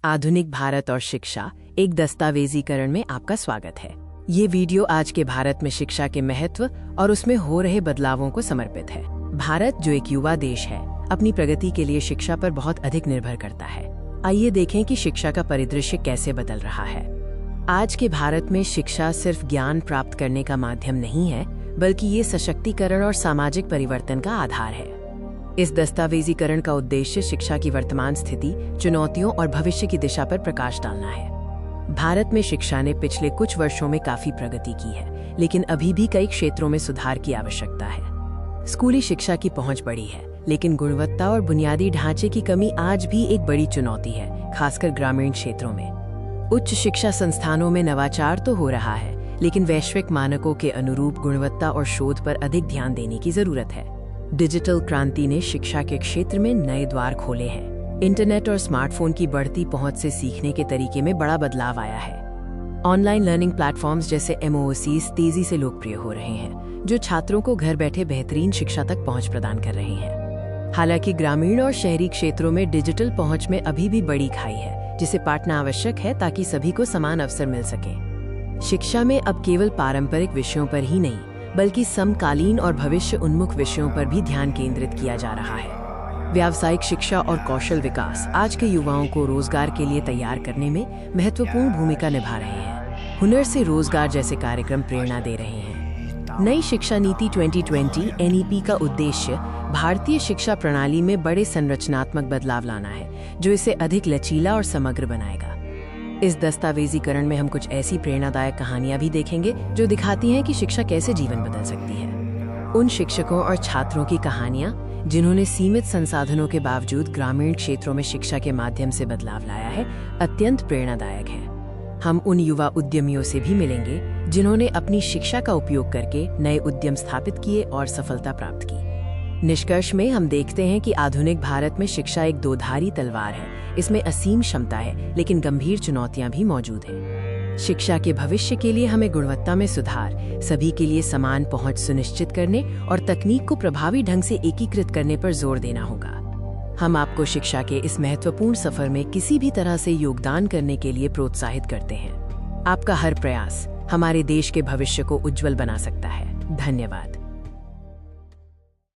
आधुनिक भारत और शिक्षा एक दस्तावेजीकरण में आपका स्वागत है। ये वीडियो आज के भारत में शिक्षा के महत्व और उसमें हो रहे बदलावों को समर्पित है। भारत, जो एक युवा देश है, अपनी प्रगति के लिए शिक्षा पर बहुत अधिक निर्भर करता है। आइए देखें कि शिक्षा का परिदृश्य कैसे बदल रहा है। आज के भारत में शिक्षा सिर्फ ज्ञान प्राप्त करने का माध्यम नहीं है, बल्कि ये सशक्तिकरण और सामाजिक परिवर्तन का आधार है। इस दस्तावेजीकरण का उद्देश्य शिक्षा की वर्तमान स्थिति, चुनौतियों और भविष्य की दिशा पर प्रकाश डालना है। भारत में शिक्षा ने पिछले कुछ वर्षों में काफी प्रगति की है, लेकिन अभी भी कई क्षेत्रों में सुधार की आवश्यकता है। स्कूली शिक्षा की पहुंच बढ़ी है, लेकिन गुणवत्ता और बुनियादी ढांचे की कमी आज भी एक बड़ी चुनौती है, खासकर ग्रामीण क्षेत्रों में। उच्च शिक्षा संस्थानों में नवाचार तो हो रहा है, लेकिन वैश्विक मानकों के अनुरूप गुणवत्ता और शोध पर अधिक ध्यान देने की जरूरत है। डिजिटल क्रांति ने शिक्षा के क्षेत्र में नए द्वार खोले हैं। इंटरनेट और स्मार्टफोन की बढ़ती पहुंच से सीखने के तरीके में बड़ा बदलाव आया है। ऑनलाइन लर्निंग प्लेटफॉर्म्स जैसे MOOCs तेजी से लोकप्रिय हो रहे हैं, जो छात्रों को घर बैठे बेहतरीन शिक्षा तक पहुंच प्रदान कर रहे हैं। हालांकि ग्रामीण और शहरी क्षेत्रों में डिजिटल पहुंच में अभी भी बड़ी खाई है, जिसे पाटना आवश्यक है ताकि सभी को समान अवसर मिल सके। शिक्षा में अब केवल पारंपरिक विषयों पर ही नहीं, बल्कि समकालीन और भविष्य उन्मुख विषयों पर भी ध्यान केंद्रित किया जा रहा है। व्यावसायिक शिक्षा और कौशल विकास आज के युवाओं को रोजगार के लिए तैयार करने में महत्वपूर्ण भूमिका निभा रहे हैं। हुनर से रोजगार जैसे कार्यक्रम प्रेरणा दे रहे हैं। नई शिक्षा नीति 2020 NEP का उद्देश्य भारतीय शिक्षा प्रणाली में बड़े संरचनात्मक बदलाव लाना है, जो इसे अधिक लचीला और समग्र बनाएगा। इस दस्तावेजीकरण में हम कुछ ऐसी प्रेरणादायक कहानियां भी देखेंगे जो दिखाती हैं कि शिक्षा कैसे जीवन बदल सकती है। उन शिक्षकों और छात्रों की कहानियां जिन्होंने सीमित संसाधनों के बावजूद ग्रामीण क्षेत्रों में शिक्षा के माध्यम से बदलाव लाया है, अत्यंत प्रेरणादायक है। हम उन युवा उद्यमियों से भी मिलेंगे जिन्होंने अपनी शिक्षा का उपयोग करके नए उद्यम स्थापित किए और सफलता प्राप्त की। निष्कर्ष में हम देखते हैं कि आधुनिक भारत में शिक्षा एक दोधारी तलवार है। इसमें असीम क्षमता है, लेकिन गंभीर चुनौतियां भी मौजूद हैं। शिक्षा के भविष्य के लिए हमें गुणवत्ता में सुधार, सभी के लिए समान पहुंच सुनिश्चित करने और तकनीक को प्रभावी ढंग से एकीकृत करने पर जोर देना होगा। हम आपको शिक्षा के इस महत्वपूर्ण सफर में किसी भी तरह से योगदान करने के लिए प्रोत्साहित करते हैं। आपका हर प्रयास हमारे देश के भविष्य को उज्जवल बना सकता है। धन्यवाद।